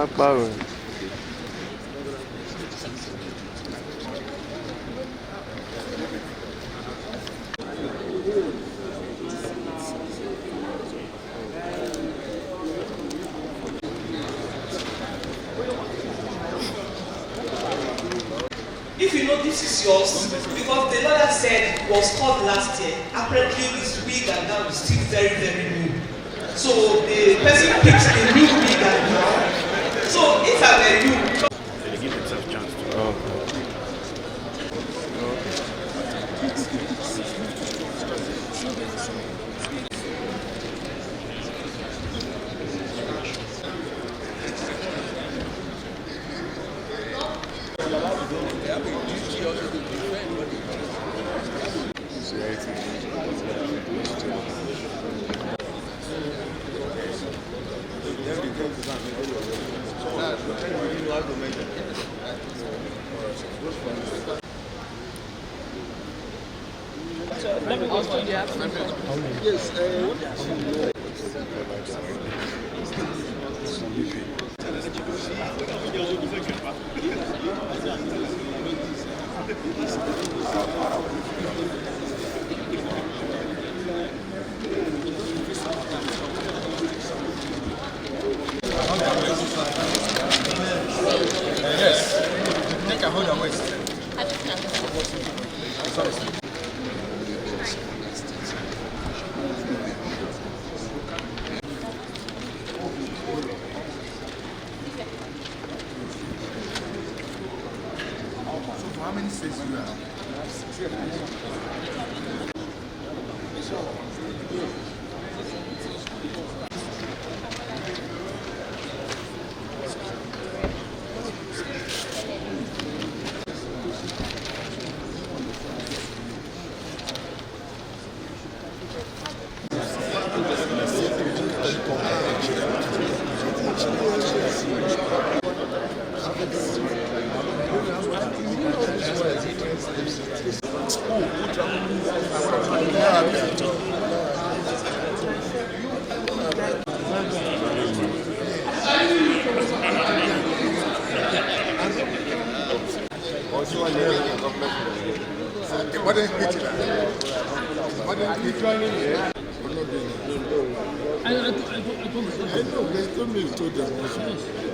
power. If you know this is yours, because the lawyer said it was called last year, apparently it's big and now it's still very, very new. So the person picks the new big and now. So if I were you, They give themselves a chance to. How many states do you have? I know, they told me you told them also.